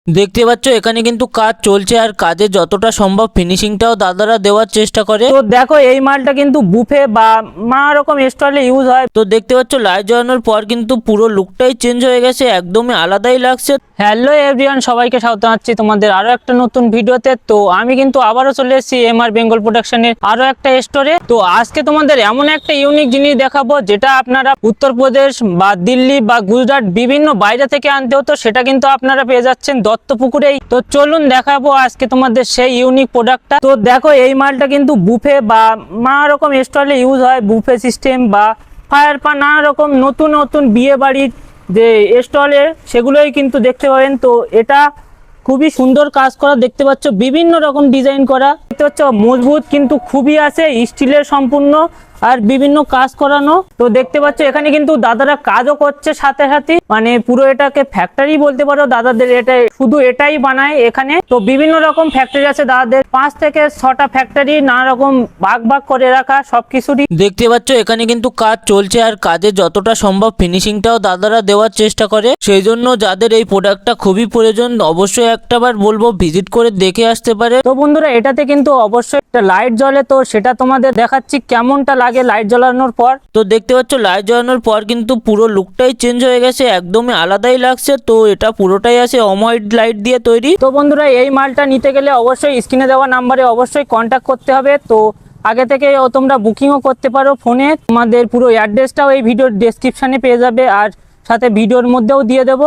দেখতে পাচ্ছ এখানে কিন্তু কাজ চলছে আর কাজে যতটা সম্ভব ফিনিশিংটাও দাদারা দেওয়ার চেষ্টা করে। তো দেখো এই মালটা কিন্তু বুফে বা নানা রকম স্টলে ইউজ হয়। তো দেখতে পাচ্ছ লাইট জ্বালানোর পর কিন্তু পুরো লুকটাই চেঞ্জ হয়ে গেছে, একদমই আলাদাই লাগছে। হ্যালো এভরিওয়ান, সবাইকে স্বাগত জানাচ্ছি তোমাদের আরো একটা নতুন ভিডিওতে। তো আমি কিন্তু আবারও চলে এসেছি এমআর বেঙ্গল প্রোডাকশনের আরো একটা স্টোরে। তো আজকে তোমাদের এমন একটা ইউনিক জিনিস দেখাবো যেটা আপনারা উত্তরপ্রদেশ বা দিল্লি বা গুজরাট বিভিন্ন বাইরে থেকে আনতে হতো, সেটা কিন্তু আপনারা পেয়ে যাচ্ছেন দত্তপুকুরেই। তো চলুন দেখাবো আজকে তোমাদের সেই ইউনিক প্রোডাক্টটা। তো দেখো এই মালটা কিন্তু বুফে বা নানা রকম স্টলে ইউজ হয়, বুফে সিস্টেম বা ফায়ার পা নানা রকম নতুন নতুন বিয়ে বাড়ির যে স্টলে সেগুলোই কিন্তু দেখতে পাবেন। তো এটা খুবই সুন্দর কাজ করা, দেখতে পাচ্ছ বিভিন্ন রকম ডিজাইন করা, দেখতে পাচ্ছ মজবুত কিন্তু খুবই আছে, স্টিলের সম্পূর্ণ আর বিভিন্ন কাজ করানো। তো দেখতে পাচ্ছ এখানে কিন্তু দাদারা কাজও করছে সাথে সাথে, মানে পুরো এটাকে ফ্যাক্টরি বলতে পারো দাদাদের, এটা শুধু এটাই বানায় এখানে। তো বিভিন্ন রকম ফ্যাক্টরি আছে দাদাদের, 5 থেকে 6টা ফ্যাক্টরি, নানা রকম ভাগ ভাগ করে রাখা সবকিছুরই। দেখতে পাচ্ছ এখানে কিন্তু কাজ চলছে আর কাজে যতটা সম্ভব ফিনিশিংটাও দাদারা দেওয়ার চেষ্টা করে। সেই জন্য যাদের এই প্রোডাক্টটা খুবই প্রয়োজন অবশ্যই একটাবার বলবো ভিজিট করে দেখে আসতে পারে। তো বন্ধুরা এটাতে কিন্তু অবশ্যই একটা লাইট জ্বলে, তো সেটা তোমাদের দেখাচ্ছি কেমনটা লাগে লাইট জ্বালানোর পর। তো দেখতে পাচ্ছ লাইট জ্বালানোর পর কিন্তু পুরো লুকটাই চেঞ্জ হয়ে গেছে, একদমই আলাদাই লাগছে। তো এটা পুরোটাই আছে অমোয়াইট লাইট দিয়ে তৈরি। তো বন্ধুরা এই মালটা নিতে গেলে অবশ্যই স্ক্রিনে দেওয়া নাম্বারে অবশ্যই কন্ট্যাক্ট করতে হবে। তো আগে থেকে তোমরা বুকিংও করতে পারো ফোনে, তোমাদের পুরো অ্যাড্রেসটাও এই ভিডিওর ডেসক্রিপশনে পেয়ে যাবে আর সাথে ভিডিওর মধ্যেও দিয়ে দেবো।